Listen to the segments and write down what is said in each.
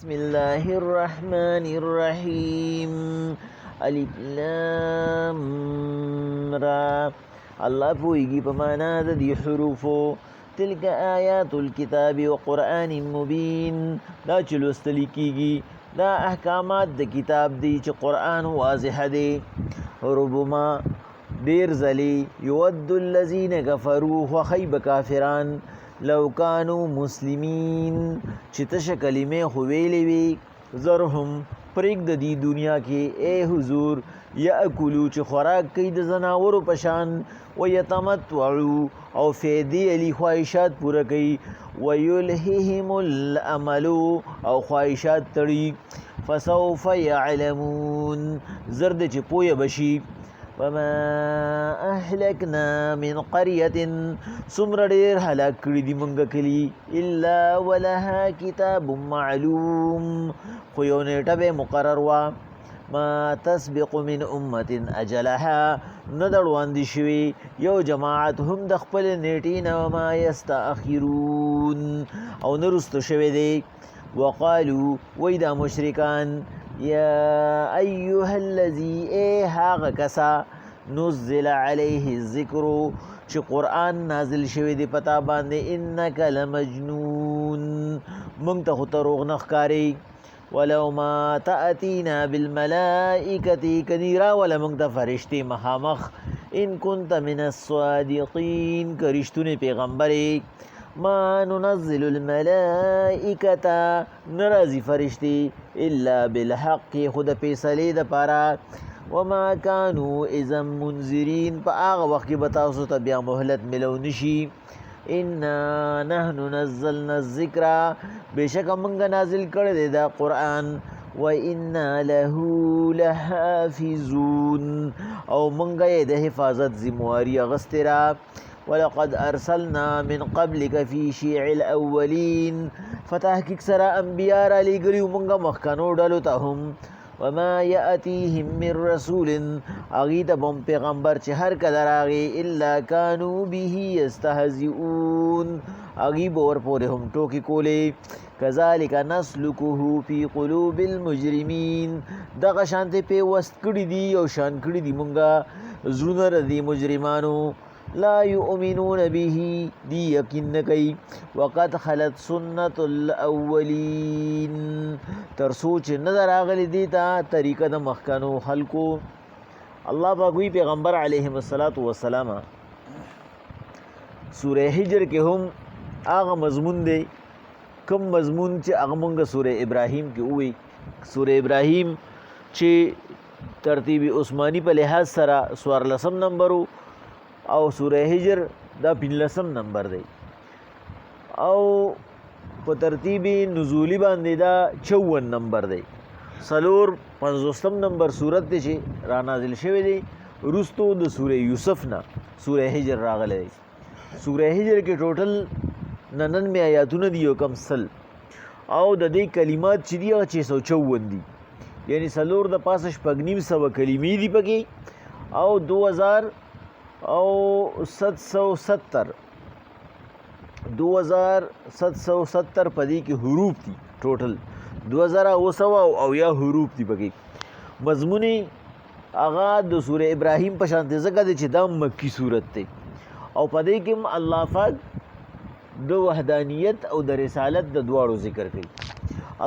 بسم الله الرحمن الرحیم الف لام را. الله پویږي په معنا د دې حروفو. تلک آیات الكتاب و قرآن مبین، دا چې لوستل کیږي دا احکامات د کتاب دی چې قرآن واضح دی. ربما ډیر ځلې یود الذین کفروا وخیب کافران لو کانوا مسلمین، چې تشه کلمې خو ویلې وي زرهم پرېږده دې دنیا کې اے حضور یاکلو چې خوراک کوي د زناورو په شان، ویتمتعو او فیدې علی خواهشات پوره کوي، ویلههم الامل او خواهشات تړي، فسوف یعلمون زرد چې پویه بشي. وما اهلکنا من قریة سمر ډیر هلاک کړي دي مونږ کلی الا ولها کتاب معلوم، خو یو نیټه به مقرر وا. ما تسبق من امة اجلها نه دړواندې شوي یو جماعت هم د خپل نیټې نه، وما یستاخرون او نه رستو شوي دی. وقالو وی دا مشرکان یا ایها الذی اے هاغه کسا نزل علیه الذکر چې قرآن نازل شوی دی پتا باندې، انک لمجنون مونږ ته خو ته روغ نه ښکارې. ولو ما تأتینا بالملائکة کنیرا ولا مونږ ته فرشتې مخامخ، ان کنت من الصادقین که رښتونی پیغمبرې. ما ننزل الملائکة نرازی فرشتی الا بالحق خود پیسلی دا پارا، وما کانو اذا منذرین پا آغا وقت کی بتاوسو تا بیا محلت ملو نشی. انا نحن نزلنا الذکر بیشک منگا نازل کرده دا قرآن، و انا له لحافظون او منگا یہ دا حفاظت زمواری اغسطرا. ولقد ارسلنا من قبلك في شيع الاولين فتحقیق سرا انبیاء را لګریو مونږه مخکانو ډلو ته هم. وما ياتيهم من رسول اغي ته بم پیغمبر چې هر کله راغی الا كانوا به يستهزئون اغي بور پورې هم ټوکی کولې. كذلك نسلكه في قلوب المجرمين دغه شانته په وست کړي دي او شان کړي دي مونږه زړونه ردي مجرمانو. لا یؤمنون به دی یقین نکئی، وقد خلت سنت الاولین تر سوچ نظر آغلی دیتا طریقہ دا مخکنو خلقو. اللہ پاکوی پیغمبر علیہ السلام سورہ حجر کے ہم آغا مضمون دے کم مضمون چی آغا منگا سورہ ابراہیم کی ہوئی. سورہ ابراہیم چی ترتیب عثمانی پہ لحاظ سرا سوار لسم نمبرو او سورہ حجر دا 15 نمبر دی، او په ترتیب نزولی باندې دا 54 نمبر دی. سلور 50 نمبر صورت دی چې را نازل شوی دی رستو د سورہ یوسف نه سورہ حجر راغلی دی. سورہ حجر کې ټوټل 99 آیاتونه دی او کم سل، او د دې کلمات چې دی 654 دی، یعنی سلور د پاسه شپږ نیم سوه کلمې دی پکې، او 2770 پدی کی حروف تھی ٹوٹل 2900 او یا حروف تھی پکی. مضمونی آغا دو سورہ ابراہیم پشانت زکا دے چی دا مکی صورت تے، او پدی کم اللہ پاک دو وحدانیت او دا رسالت دا دوارو ذکر کئی.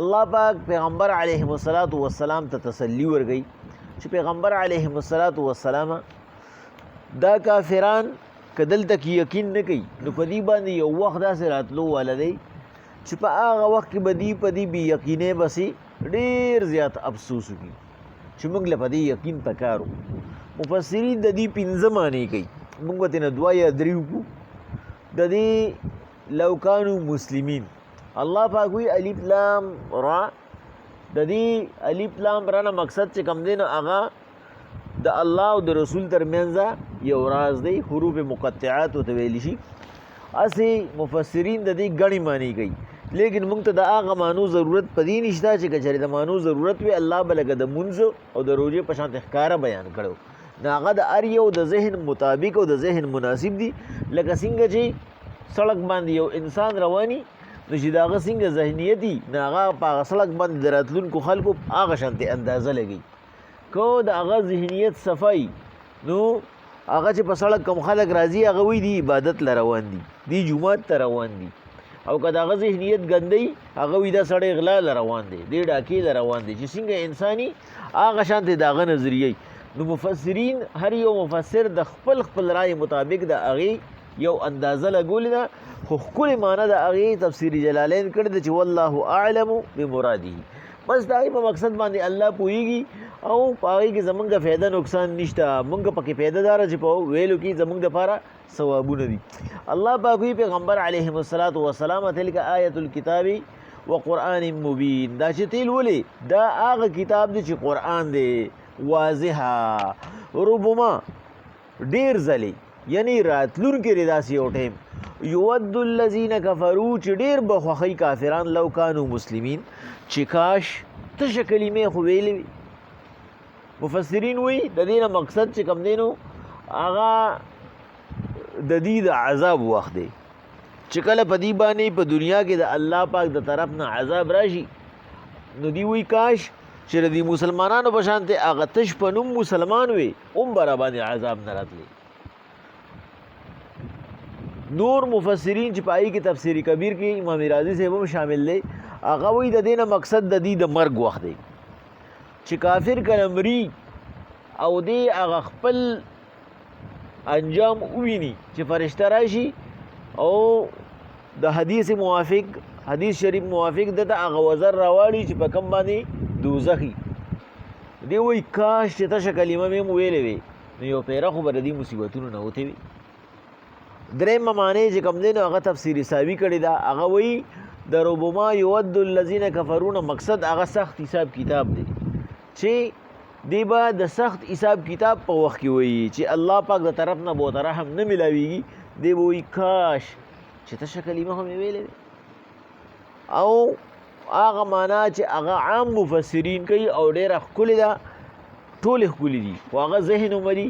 اللہ پاک پیغمبر علیہ السلام تا تسلی ور گئی چی پیغمبر علیہ السلام دا کافران کدل تک یقین نه کوي نو په دې باندې یو وخت داسې راتلو والا دی چې په هغه وخت کې بدی پدی بی یقینې بسې ډېر زیات افسوس وکړي چې موږ له په دې یقین پکارو. مفسرین د دې 15 معنی کوي، موږ ته نه 2 یا 3 وکړو د دې لو کانوا مسلمین. الله پاک وی الف لام را، د دې الف لام را نه مقصد چې کم دی نو هغه د الله او د رسول ترمنځ یو راز دی، حروف مقطعات ته ویل شي. اسی مفسرین د دې غنی معنی کوي، لیکن موږ ته د هغه معنی ضرورت پدې نشته چې کچره د معنی ضرورت وي الله بلګه د منځ او د روزه په شان ښکارا بیان کړو. هغه د ار یو د ذهن مطابق او د ذهن مناسب دي، لکه څنګه چې سړک باندې یو انسان رواني نو چې د هغه څنګه ذهنیت وي نو هغه په هغه سړک باندې د راتلونکو خلکو هغه شانتې اندازه لګوي. که د هغه ذهنیت صفایي نو هغه چې په سړک کوم خلک راځي هغه وایي دی عبادت له روان دي، دی جومات ته روان دي. او که د هغه ذهنیت ګندی هغه وایي دا سړی غلا له روان دی، دی ډاکې له روان دی. چې څنګه انساني هغه شانتې د هغه نظریه. نو مفسرین هر یو مفسر د خپل خپل رای مطابق د هغې یو اندازه لګولې ده، خو ښکلې معنی د هغې تفسیر جلالین کړې ده چې والله اعلم بمراده. بس د هغې په مقصد باندې الله پوهېږي او په هغې کې زمونږ فایده نقصان نشته. مونږ پکې فایده داره چې په ویلو کې زمونږ دپاره ثوابونه دي. الله پاک وایي پیغمبر علیهم الصلاة والسلام تلک آیة الکتاب وقرآن مبین. دا چې تیل ولې دا هغه کتاب دی چې قرآن دی واضحه ربما ډېر ځلې یعنی راتلونکي دی داسې یو ټیم یود الذین کفروا چې ډېر به خوښوي کافران لو کانوا مسلمین چې کاش تشه کلمې خو ویلې وي. مفسرین وایي د دې نه مقصد چې کوم دی نو هغه د دې د عذاب وخت دی چې کله په دې باندې په دنیا کې د الله پاک د طرف نه عذاب راشي نو دوی وایي کاش چې د دې مسلمانانو په شانتې هغه تش په نوم مسلمان وي هم به را باندې عذاب نه راتلی. نور مفسرین چې په هغې کې تفسیر کبیر کې امام رازي صاحب هم شامل دی هغه وایي د دې نه مقصد د دې د مرګ وخت دی چې کافر کله مري او دی هغه خپل انجام وویني چې فرشته راشي او د حدیث موافق حدیث شریف موافق دته هغه وزر راواړي چې په کم باندې دوزخي. دی وایي کاش چې تشه کلمه مې هم ویلې وې نو یو پیره خو به د دې مصیبتونو نه وتې وي. درېیمه معنی چې کوم دی نو هغه تفسیر ساوي کړې ده. هغه وایي د ربما یود الذین کفروا نه مقصد هغه سخت حساب کتاب دی چې دی به د سخت حساب کتاب په وخت کې وایي چې الله پاک د طرف نه بہت رحم نه ملاویږي. دی به وایي کاش چې تشه کلمه خو مې ویلې وې. او هغه معنا چې هغه عام مفسرین کوي او ډېره ښکلې ده ټولې ښکلې دي خو هغه ذهن ومري.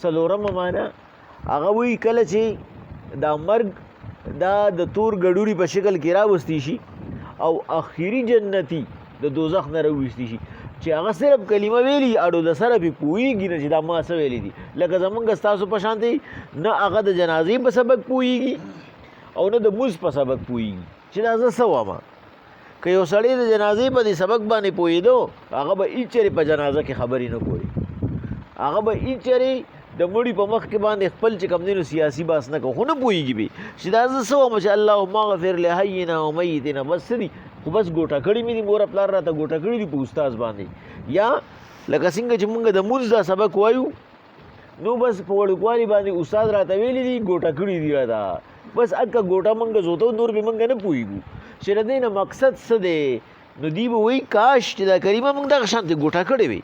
څلورمه معنا هغه وایي کله چې دا مرګ دا د تور ګډوري په شکل کې راوستی شي او اخري جنتي د دوزخ نه راوستی شي چې هغه صرف کلمه ویلي اړو د سره پې پوهېږي نه چې دا ما څه ویلي دي. لکه زمونږ ستاسو په شانتې نه هغه د جنازې په سبق پوهېږي او نه د مونځ په سبق پوهېږي چې دا زه څه ومه. که یو سړی د جنازې په دې سبق باندې پوهېدو هغه به هېڅ چېرې په جنازه کې خبرې نه کوي. هغه به هېڅ چېرې د مړي په مخ کې باندې خپل چې کوم دی نو سیاسي بحث نه کوي خو نه پوهېږي به چې دا زه څه ومه چې اللهم اغفر لحینا و میتنا. بس څه دي خو بس ګوټه کړي مې دي مور پلار راته ګوټه کړي دي په استاذ باندې. یا لکه څنګه چې مونږ د مونځ دا سبق وایو نو بس په وړوکوالي باندې استاد راته ویلي دي ګوټه کړي دي راته بس اکه ګوټه مونږ زوتو نور به مونږ نه پوهېږو چې د دې نه مقصد څه دی. نو دوی به وایي کاش چې دا کلمه مونږ دغه شانتې ګوټه کړې وي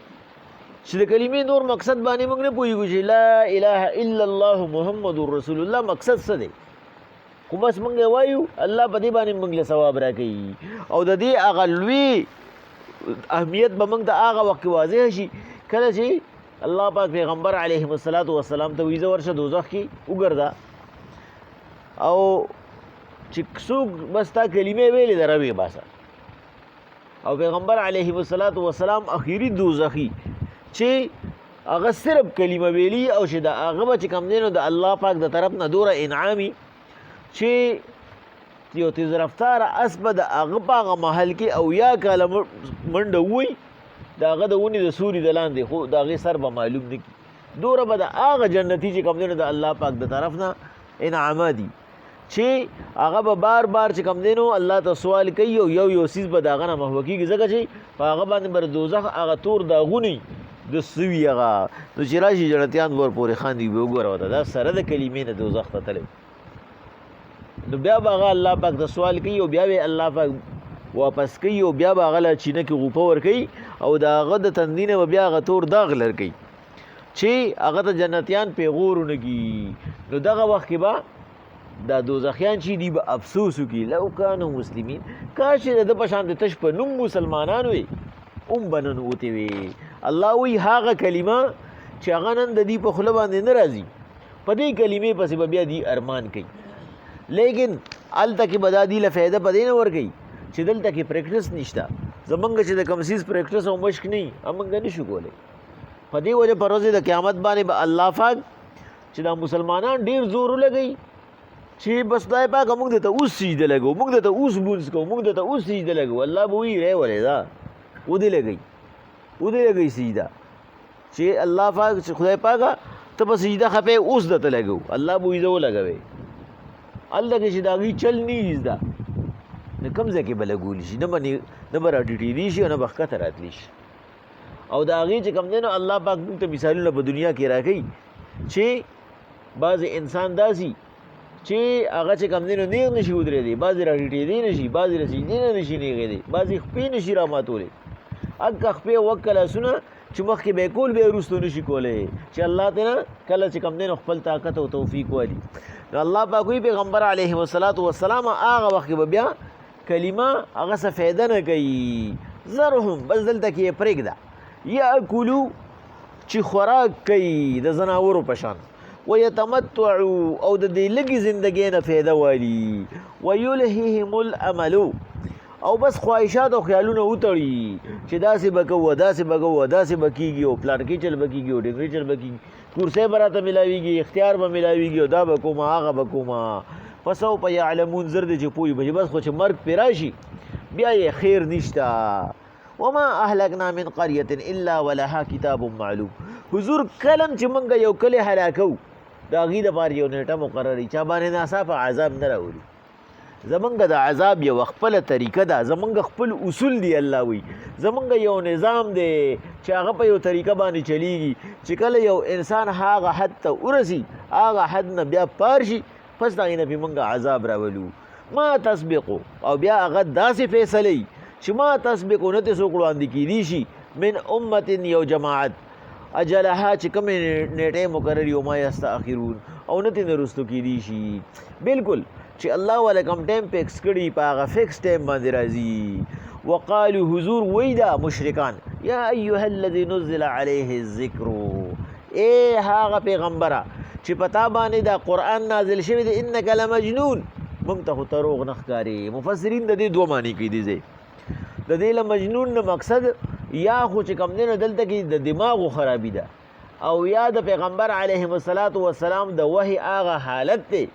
چې د کلمې نور مقصد باندې مونږ نه پوهېږو چې لا اله الا الله محمد رسول الله مقصد څه دی. خو بس مونږ وایو الله په دې باندې مونږ له ثواب راکوي. او د دې هغه لوی اهمیت به مونږ ته هغه وخت کې واضح شي کله چې الله پاک پیغمبر علیهم الصلاة والسلام ته وایي زه ورشه دوزخ کې وګرځه او چې څوک بس تا کلمې ویلې ده روې باسه. او پیغمبر علیهم الصلاة والسلام اخیری دوزخي چې هغه صرف کلمه ویلي او چې د هغه به چې کوم دی نو د الله پاک د طرف نه دوره انعامي چې یو تیز رفتاره اس به د هغه په هغه محل کې او یا کاله منډه ووي د هغه د ونې د سوري د لاندې خو د هغې سر به معلوم نه کړي. دوره به د هغه جنتي چې کوم دی نو د الله پاک د طرف نه انعامه دي چې هغه به بار بار چې کوم دی نو الله ته سوال کوي او یو یو څیز به د هغه نه محوه کېږي ځکه چې په هغه باندې به د دوزخ هغه تور داغونه د سوي هغه نو چې راشي جنتیان ور پورې خاندي به وګوره ورته دا سره د کلمې نه دوزخ ته تللی نو بیا به هغه الله پاک ته سوال کوي او بیا به الله پاک واپس کوي او بیا به هغه له چینه کې غوپه ورکوي او د هغه د تندي نه به بیا هغه تور داغ لرکوي چې هغه ته جنتیان پیغور ونکي. نو دغه وخت کې به دا دوزخیان چې دي به افسوس وکړي لو کانوا مسلمین کاش چې د ده په شانتې تش په نوم مسلمانان وي هم به ننوتې وي. الله وایي هغه کلمه چې هغه نن د دې په خوله باندې نه راځي په دې کلمې پسې به بیا دې ارمان کوي لیکن هلته کې به دا دي له فایده په دې نه ورکوي چې دلته کې پریکټس نشته زمونږ چې د کوم څیز پریکټس او مشق نه وي موږ نشو کولی په دې وجه په ورځې د قیامت باندې به الله پاک چې دا مسلمانان ډېر زور ولګوي چې بس خدای پاک موږ درته اوس سجده لګو موږ درته اوس لمونځ کوو موږ درته اوس سجده لګو الله به وایي ری ولې دا ودې لګوي سجده چې الله پاک چې خدای پاکه ته به سجده خپې اوس درته لګو الله به وایي زه ولګوې هلته کې چې د هغوی چل نه زده نو کوم ځای کې به لګولی شي نه به راټیټېدی شي او نه به ښکته راتلی شي او د هغې چې کوم دی نو الله پاک موږ ته مثالونه په دنیا کې راکوي چې بعضې انسان داسي چې هغه چې کوم دی نو نیغ نشي ودرېدی بعضې راټیټېدی نه شي بعضې له سجدې نه نشي نیغېدی بعضې خپې نشي راماتولی اکه خپې وکه لاسونه چې مخکې به یې کول بیا وروستو نشي کولی چې الله ته نه کله چې کوم دی نو خپل طاقت او توفیق والي نو الله پاک وایي پیغمبر علیه السلام هغه وخت کې به بیا کلمه هغه څه فایده نه کوي ذرهم بس دلته کې یې پرېږده یاکلو چې خوراک کوي د زناورو په شان ویتمتعو او د دې لږې زندګۍ نه فایده والي ویلههم الاملو او بس خواهشات او خیالونه وتړي چې داسې به کوو داسې به کوو داسې به کېږي او پلان کې چل به کېږي او ډګري چل به کېږي کورسۍ به راته میلاویږي اختیار به میلاویږي او دا به کومه هغه به کومه فسوف یعلمون زر دی چې پوهېږي به چې بس خو چې مرګ پرې راشي بیا یې خیر نشته وما اهلکنا من قریة الا ولها کتاب معلوم حضور کلم چې موږ یو کلی هلاکو د هغې دپاره یو نیټه مقرري چا باندې ناڅاپه عذاب نه راولي زمونږ د عذاب یو خپله طریقه ده زمونږ خپل اصول دی الله وی زمونږ یو نظام دی چې هغه په یو طریقه باندې چلیږي چې کله یو انسان هغه حد ته ورسي هغه حد نه بیا پار شي پس د هغې نه پې موږ عذاب راولو ما تسبقو او بیا هغه داسې فیصلې چې ما تسبقو نه ترې څوک وړاندې کیدی شي من امت یو جماعت اجلها چې کومې نیټې مقرري او ما یستاخرون او نه ترې نه رستو کیدی شي بالکل چې الله والا کوم ټایم فکس کړي په هغه فکس ټایم باندې راځي وقالو حضور وایي دا مشرکان یا ایها الذي نزل علیه الذکر ای هغه پیغمبره چې په تا باندې دا قرآن نازل شوی دی انک لمجنون موږ ته خو دروغ نه ښکاري مفسرین د دې دوه معنی کوي دي ځای د دې له مجنون نه مقصد یا خو چې کوم دی نو دلته کې د دماغو خرابي ده او یا د پیغمبر علیهم السلام د وحي هغه حالت دی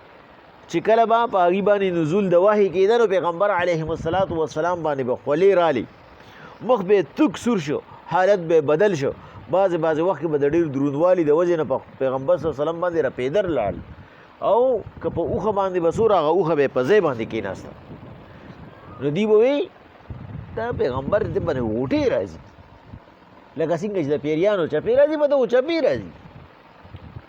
چې کله به په هغې باندې نزول د وحي کېده نو پیغمبر علیهم السلام باندې به خولې رالی مخ به تک سور شو حالت به بدل شو بعضې وخت کې به د ډېر دروندوالي د وجې نه په پیغمبر صلی الله علیه وسلم باندې رپېدر لاړ او که په اوښه باندې به سور هغه اوښه به یې په ځای باندې کېناسته نو دوی به وایي دا پیغمبر دې باندې غوټې راځي لکه څنګه چې د پیریانو چپې راځي په دغو چپې راځي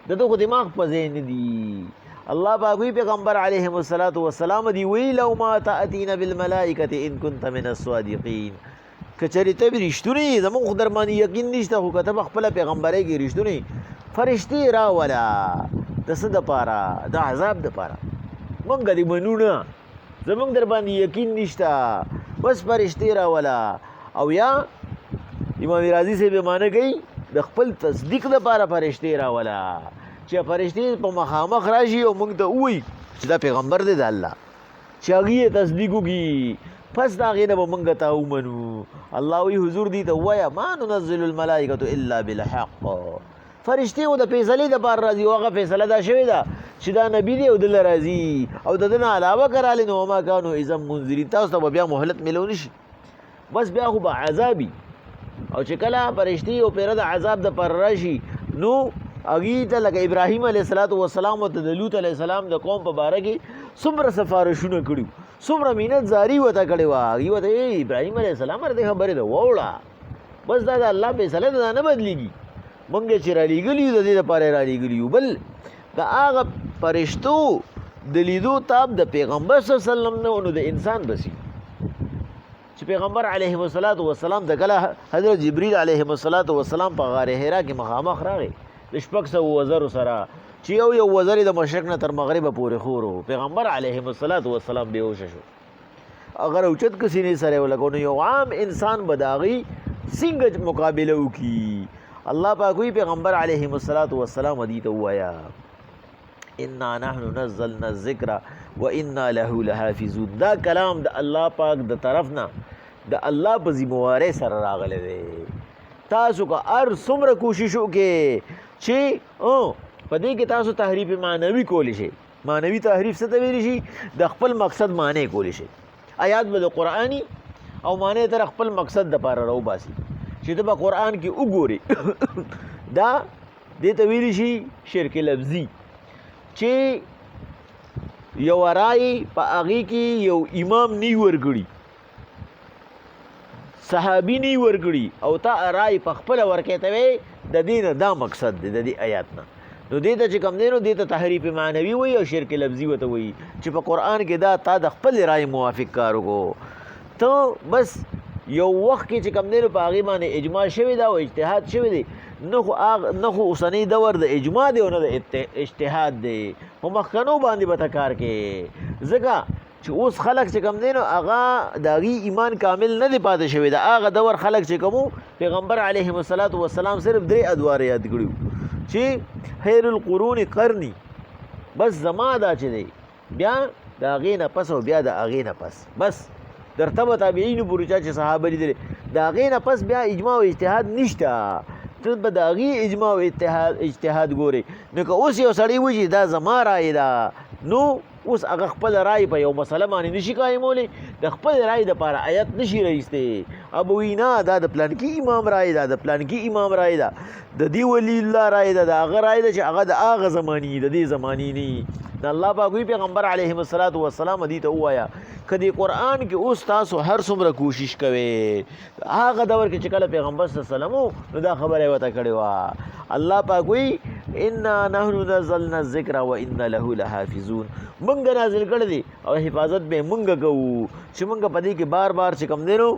د دغو دماغ په ځای نه دي الله پاک وی پیغمبر علیهم السلام دی وی لو ما تأتین بالملائکة ان کنت من الصادقین کچری ته رښتونی زموږ خو در باندې یقین نشته خو که ته په خپله پیغمبرۍ کې رښتونی فرشتې راوله د څه دپاره د عذاب دپاره موږ دې منو نه زموږ در باندې یقین نشته بس فرشتې راوله او یا امام رازي صاحب یې معنی کوي د خپل تصدیق دپاره فرشتې راوله چې فرشتې په مخامخ راشي او موږ ته ووایي چې دا پیغمبر دی د الله چې هغې یې تصدیق وکړي پس د هغې نه به موږ ته ومنو الله وایي حضور دې ته ووایه ما ننزل الملائکة الا بالحق فرشتې خو د فیصلې دپاره راځي او هغه فیصله دا شوې ده چې دا نبي دی او دله راځي او د ده نه علاوه که رالی نو وما کانو اذا منذرین تاسو ته به بیا مهلت میلو نشي بس بیا خو به عذابي او چې کله فرشتې او پیره د عذاب دپاره راشي نو هغې ته لکه ابراهیم علیه السلام او ته د لوط علیه السلام د قوم په باره کې څومره سفارشونه کړي څومره مینت زاري ورته کړې وه هغې ورته ابراهیم علیه السلام دې خبرې ده واوړه بس دا د الله فیصله ده دا نه بدلېږي موږ چې رالیږلي یو د دې دپاره یې رالیږلي یو بل د هغه فرشتو د لیدو تاب د پیغمبر صلی الله علیه وسلم نه نو د انسان بسي چې پیغمبر علیهم السلام د کله حضرت جبریل علیهم السلام په غار حرا کې مخامخ راغی د 600 سره چې یو وزر د مشرق نه تر مغربه پورې خورو پیغمبر علیهم السلام بېهوشه شو اگر اوچت کسي نه سره ولګو نو یو عام انسان به د هغې څنګه مقابله وکړي الله پاک وایي پیغمبر علیهم السلام دې ته ووایه انا نحن نزلنا الذکر وانا له لحافظون. دا کلام د الله پاک د طرف نه د الله په ذمہواری سره راغلی دی. تاسو که هر څومره کوشش وکړئ چې په دې کې تاسو تحریف معنوي کولی شئ. معنوي تحریف څه ته ویلی شي؟ د خپل مقصد معنی کولی شئ. آیات به د قرآني او معنی تر خپل مقصد دپاره راوباسي چې ته به قرآن کې وګورې. دا دې ته ویلی شي شرک لفظي، چې یو رای په هغې کې یو امام نی ورکړي، صحابي نی ورکړي، او تا رای په خپله ورکې ته وی د دې نه دا مقصد دی د دې آیات نه. نو دې ته چې کوم دی نو دې ته تحریف معنوي وایي او شرک لفظي ورته وایي چې په قرآن کې دا تا د خپل رای موافق کار وکړو. ته بس یو وخت کې چې کوم دی نو په هغې باندې اجماع شوی دا او اجتهاد شوی دی، نه خو اوسنی دور د اجماع دی او نه د اجتهاد دی، په مخکنو باندې به ته کار کې. ځکه چې اوس خلک چې کوم دی نو هغه د هغې ایمان کامل نه دی پاتې شوی. د هغه دور خلک چې کومو پیغمبر علیهم الصلاة والسلام صرف 3 ادوار یاد کړي چې خیر القرون قرنی، بس زما دا چې دی، بیا د هغې نه پس او بیا د هغې نه پس، بس درته به تابعینو پورې چا چې صحابه لیدلي، د هغې نه پس بیا اجماع او اجتهاد نشته. ته به د هغې اجماع او اجتهاد ګورې. نو که اوس یو سړی وایي چې دا زما رای ده، نو اوس هغه خپل رای په یو مسله باندې نشي قایمولی، د خپل رای دپاره آیت نشي رایستی. اب وی نه دا د پلانکي امام رای ده، د پلانکي امام رای ده، د دې ولی الله رای ده، د هغه رای ده چې هغه د هغه زماني د دې زماني نه. د الله پاک وی پیغمبر علیهم الصلاة والسلام دې ته ووایه که د قرآن کې اوس تاسو هر څومره کوشش کوئ، هغه دور کې چې کله پیغمبر صلی الله علیه وسلم نو دا خبره یې ورته کړې وه. الله پاک وی انا نحن نزلنا الذکر وانا له لحافظون. مونږ نازل کړی دی او حفاظت به مونږ کوو. چې مونږ په دې کې بار بار چې کوم دی نو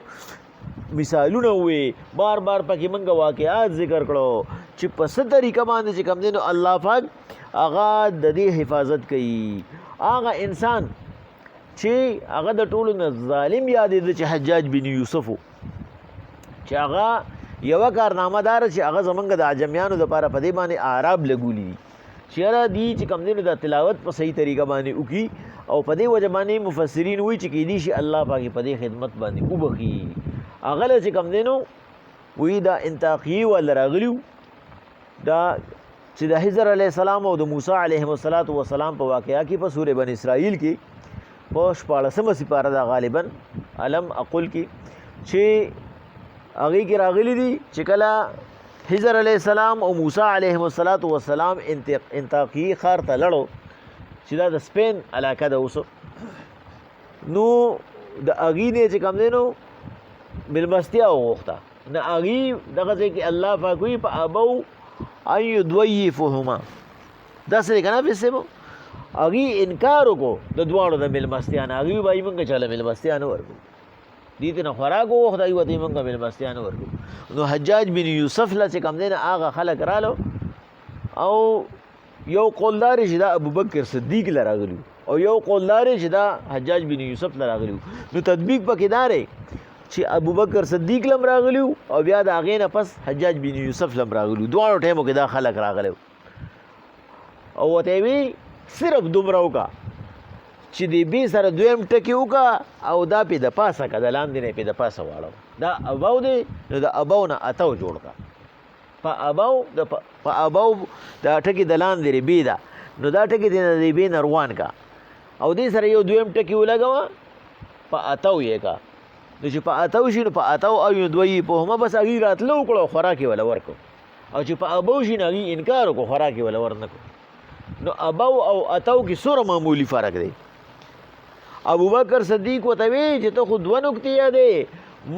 مثالونه وي، بار بار پکې مونږ واقعات ذکر کړو چې په څه طریقه باندې چې کوم دی نو الله پاک هغه د دې حفاظت کوي. هغه انسان چې هغه د ټولو نه ظالم یادېده چې حجاج بن یوسف و، چې هغه یوه کارنامه داره چې هغه زمونږ د عجمیانو دپاره په دې باندې اعراب لګولي دي چې یاره دی چې کوم دی نو د تلاوت په صحیح طریقه باندې وکړي، او په دې وجه باندې مفسرین وایي چې کیدای شي الله پاک په دې خدمت باندې وبخي. هغه له چې کوم دی نو وایي دا انطاقیې والا راغلي وو، دا چې د حضر علیه السلام او د موسی علیهم السلام په واقعه کې په سورې بني اسرائیل کې په 14مه سپاره دا غالبا علم اقل کې چې هغې کې راغلی دي چې کله حضر علیه السلام او موسی علیهم السلام انطاقیې ښار ته لړو چې دا د سپین علاقه ده اوس، نو د هغې نه چې کوم دی نو مېلمستیا وغوښته. نه هغې دغه ځای کې الله پاک وایي فابوا ان یضیفوهما، داسې دی که نه حافظ صاحب؟ هغې انکار وکړو د دواړو د مېلمستیا نه. هغې وایي مونږ چاله مېلمستیا نه ورکړو، دې ته نه خوراک وغوښته، هغوی ورته مونږ مېلمستیا نه ورکړو. نو حجاج بن یوسف له چې کوم دی نه هغه خلک رالو، او یو قولدار چې دا ابوبکر صدیق له راغلي او یو قولدار چې دا حجاج بن یوسف له راغلي. نو تطبیق پکې دا دی چې ابوبکر صدیق لم راغلی او بیا د هغې نه پس حجاج بن یوسف لم راغلی، دواړو ټایمو کې دا خلک راغلی او ورته وی صرف دومره وکړه چې د بې سره دویم ټکي وکړه او دا پې د پاسه که د لاندې نه پې د پاسه واړو. دا اباو دی نو د اباو نه اتو جوړ کړه. په اباو دا ټکي د لاندې ربې ده، نو دا ټکي د ربې نه روان کړه او دې سره یو دویم ټکي ولګوه، په اتو یې کړه. نو چې په اتو شي نو په اتو او دوی په همه بس هغې راتله وکړو او خوراک یې وله ورکړو، او چې په ابو شي نو هغې انکار وکړو، خوراک یې وله ورنه کړو. نو ابو او اتو کې څومره معمولي فرق دی. ابوبکر صدیق ورته وی چې ته خو 2 نکتې یادې،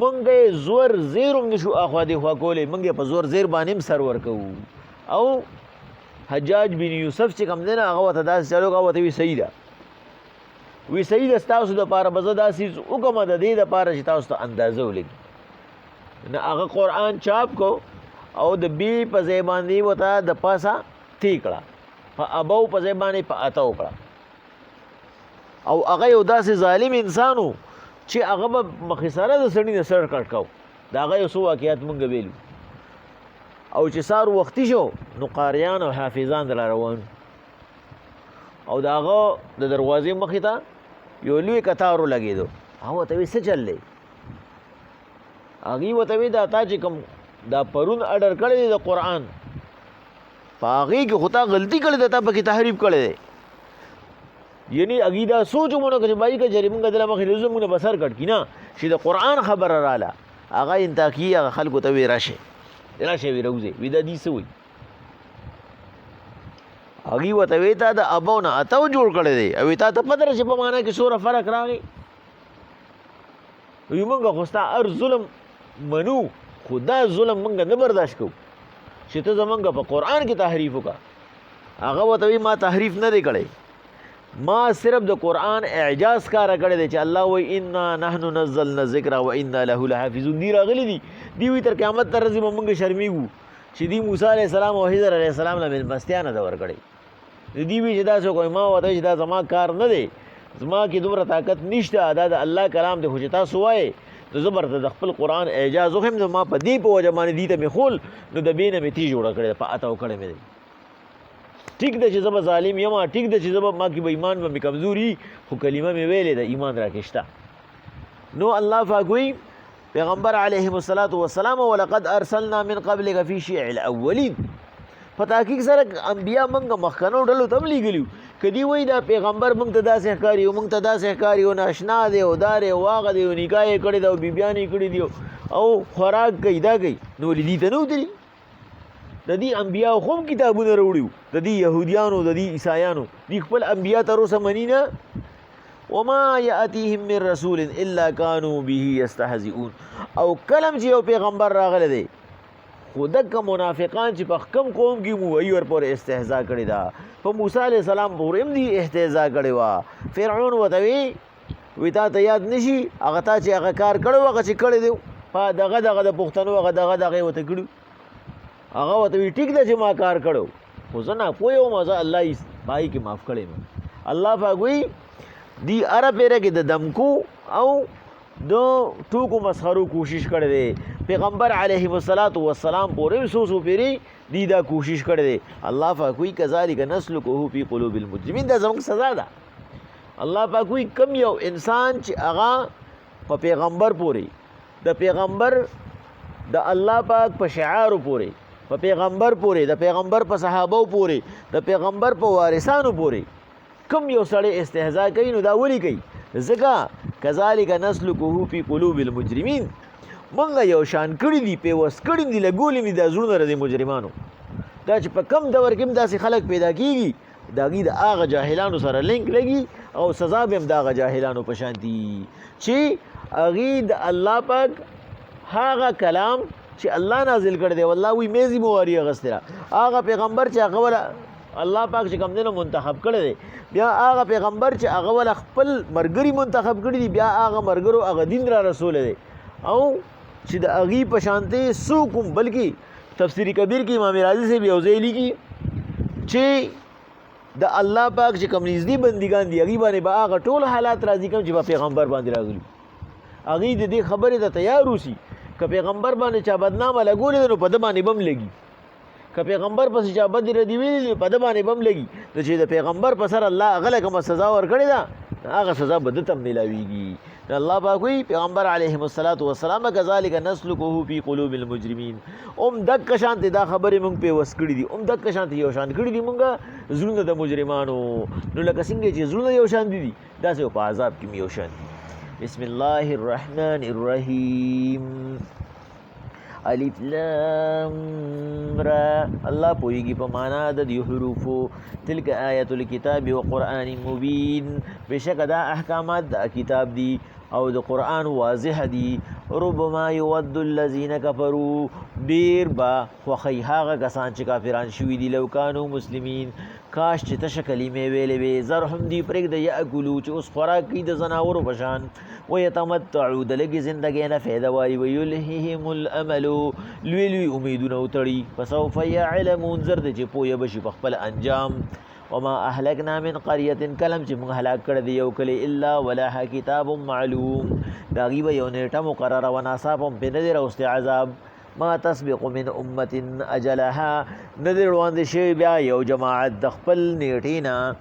مونږ یې زور زیر هم نشو اخوا دېخوا کولی، مونږ یې په زور زیر باندې هم سر ورکوو. او حجاج بن یوسف چې کوم دی نه هغه ورته داسې چلو کوه، ورته وی صحیح ده، وی صحیح ده ستاسو دپاره به زه دا څیز وکړمه د دې دپاره چې تاسو ته اندازه ولګي. نه هغه قرآن چاپ کو او د بی په ځای باندې ورته د پاسه تی کړه، په ابو په ځای باندې په اتو کړه. او هغه یو داسې ظالم انسان و چې هغه به مخې سره د سړي نه سر کټ کو. د هغه یو څو واقعات مونږ ویلو. او چې سار وختي شو نو قاریان او حافظان را روان، او د هغه د دروازې مخې ته یو لوی کتار ولګېدو. هغه ورته وایي څه چل دی؟ هغې ورته وایي دا تا چې کوم دا پرون اډر کړی دی د قرآن په هغې کې خو تا غلطي کړې ده، تا پکې تحریف کړی دی. یعنی هغې دا سوچ ومونه کړه چې بھائی که چېرې مونږ دله مخې لزو مونږ نه به سر کټ کړي نه، چې د قرآن خبره راله هغه انتاقي هغه خلکو ته وایي راشئ وایي راوځئ وایي دا دې څه وایي؟ هغې ورته وایي تا د ابو نه اتو جوړ کړی دی او تا ته پته ده چې په معنا کې څومره فرق راغی؟ وایي مونږ خو ستا هر ظلم منو، خو دا ظلم مونږ نه برداشت کوو چې ته زمونږ په قرآن کې تحریف وکړه. هغه ورته وایي ما تحریف نه دی کړی، ما صرف د قرآن اعجاز کاره کړی دی چې الله وایي انا نحن نزلنا الذکر و انا له لحافظون. دی راغلی دي دی وایي تر قیامت تر ورځې به مونږ شرمېږو چې دی موسی علیه السلام او خضر علیه السلام له مېلمستیا نه ده ورکړی. دی وایي چې دا څوک وایي ما ورته وایي چې دا زما کار نه دی، زما کې دومره طاقت نشته، دا د الله کلام دی، خو چې تاسو وایئ نو زه برته د خپل قرآن اعجاز وښیم نو ما په دې په وجه باندې دې ته مې خول نو د بې نه مې تې جوړه کړې ده، په اتو کړی مې دی. ټیک ده چې زه به ظالم یم، ټیک ده چې زه به ما کې به ایمان به مې کمزوري، خو کلمه مې ویلې ده ایمان راکې شته. نو الله پاک وایي پیغمبر علیهم الصلاة والسلام ولقد ارسلنا من قبلک فی شیع الاولین، په تحقیق سره انبیا موږ مخکنو ډلو ته هم لیږلي. که دی وایي دا پیغمبر موږ ته داسې ښکاري او موږ ته داسې ښکاري او ناشنا دی او دا دی او هغه دی او نکاح یې کړې ده او بیبیانې یې کړي دي او خوراک کوي دا کوي، نو ولې دې ته نه وتلي؟ د دې انبیاو خو هم کتابونه راوړي وو، د دې یهودیانو د دې عیسایانو، دوی خپل انبیا تر اوسه مني نه. وما یأتیهم من رسول الا کانوا به یستهزئون. او کلم چې یو پیغمبر راغلی دی خو دکه منافقان چې په کم قوم کې مو وایي ورپورې استهزا کړې ده، په موسی علیه السلام پورې هم دي استهزا کړې وه. فرعون ورته وایي تا ته یاد نه شي هغه تا چې هغه کار کړی و هغه چې کړی دی په دغه د پښتنو هغه دغه یې ورته کړي، هغه ورته وایي ټیک ده چې ما کار کړی خو زه ناپوهه وم، زه الله یې پای کې معاف کړی یم. الله پاک وایي دی هره پیره کې د دمکو او د ټوکو مسخرو کوشش کړی دی. پیغمبر علیه الصلاة والسلام پورې څو پیرې دی دا کوشش کړی دی. الله پاک وایي کذلک نسلکه فی قلوب المجرمین، دا زموږ سزا ده. الله پاک وایي کم یو انسان چې هغه په پیغمبر پورې د پیغمبر د الله پاک په شعارو پورې په پیغمبر پورې د پیغمبر په صحابو پورې د پیغمبر په وارثانو پورې کم یو سړی استهزا کوي نو دا ولې کوي؟ ځکه کذلک نسلکه فی قلوب المجرمین، مونږ یو شان کړي دي پیوست کړي دي لګولي دي دا زړونه د مجرمانو. دا چې په کم دور کې هم داسې خلک پیدا کېږي د هغې د هغه جاهلانو سره لینک لګي او سزا به هم د هغه جاهلانو په شان دي چې هغې د الله پاک هغه کلام چې الله نازل کړی دی والله وی میزی مواري اغستې را هغه پیغمبر چې هغه ولا الله پاک چې کوم دی نو منتخب کړی دی، بیا هغه پیغمبر چې هغه ولا خپل مرګري منتخب کړي دي، بیا هغه مرګرو هغه دین را رسول دی او چې د هغې په شانتې څوک هم بلکې تفسیری کبیر کې امام رازي صاحب یو ځای لیکي چې د الله پاک چې کوم نږدې بندګان دي هغې باندې به هغه ټول حالات راځي کوم چې په پیغمبر باندې راغلي، هغې د دې خبرې ته تیار اوسي. که پیغمبر باندې چا بدنامه لګولې ده نو په ده باندې به هم لګي، که پیغمبر پسې چا بد ردي ویلي دي په ده باندې به هم لګي. نو چې د پیغمبر په سر الله هغه له کومه سزا ورکړې ده هغه سزا به ده ته هم میلاویږي. الله پاک وایي پیغمبر علیهم الصلاة والسلام کذلک نسلکه فی قلوب المجرمین، دقه شانتې دا خبرې موږ پې وس کړي دي، دقه شانتې یو شان کړي دي موږ زړونه د مجرمانو. نو لکه څنګه چې زړونه یو شان دي داسې په عذاب کې هم یو شان دي. بسم الله الرحمن الرحیم الف لام را. الله پوهیږي په معنا د دې حروفو. تلک آیت الکتاب و قرآن مبین، بشک دا احکامات د کتاب دي او د قرآن واضح دي. ربما یود الذین کفروا، ډیر با خوښی هغه کسان چې کافران شوي دي، لو کانوا مسلمین، کاش چې تشه کلمې ویلې وې، ذرهم دی پرېږده یأکلو چې اوس خوراک کوي د زناورو په شان، ویتمتعو د لږې زندګۍ نه فایده وایي، ویلههم الاملو لوی لوی امیدونه وتړي، فسوف یعلمون زر دی چې پویه بشي په خپل انجام. وما اهلکنا من قریة کلم چې موږ هلاک کړی دی یو کلی الا ولها کتاب معلوم، د هغې به یو نیټه مقرره و ناڅاپه هم پرې نه دی راوستی عذاب. ما تسبق من امة اجلها، نه دی وړاندې شوی بیا یو جماعت د خپل نیټې نه،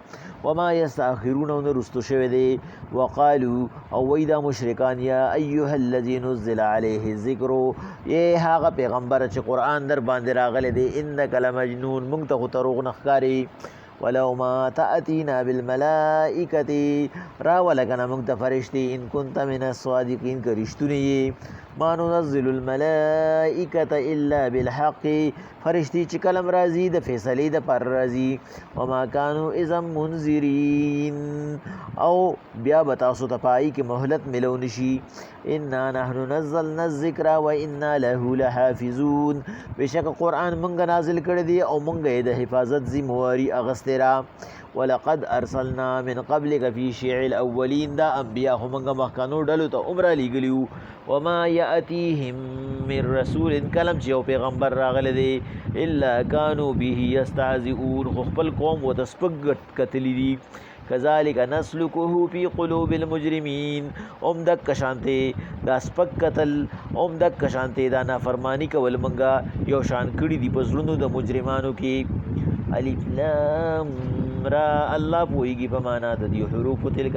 وما یستاخرون او نه رستو شوی دی. وقالو او وی دا مشرکان یا ایها الذی نزل علیه الذکر ای هغه پیغمبر چې قرآن در باندې راغلی دی انک لمجنون مونږ ته خو دروغ نه ښکاري. ولو ما تأتینا بالملائکتی راولکنه مونږ ته فرشتې ان کنت من الصادقین که رښتونی یې. ما ننزل الملائکة الا بالحق فرشتي چې کلم راځي د فیصلې د پر راځي. وما كانوا اذا منذرین او بیا به تاسو ته پای کې مهلت ملو نشي. انا نحن نزلنا الذکر و انا له لحافظون بشک قرآن مونږ نازل کړی دی او مونږ یې د حفاظت ذمہواری اغستې را. ولقد ارسلنا من قبلك في شيع الاولين دا انبیاء همغه مخکانو ډلو ته عمره لګلیو. وما ياتيهم من رسول کلم چې یو پیغمبر راغلی دی الا كانوا به يستهزئون خو خپل قوم وتسپګ کتلی دي. كذلك نسلكه في قلوب المجرمين دک شانته دا سپک قتل دک شانته دا نافرمانی کول منګه یو شان کړي دی په زړونو د مجرمانو کې. الف لام را الله پویږي په معنا د دې حروف تلک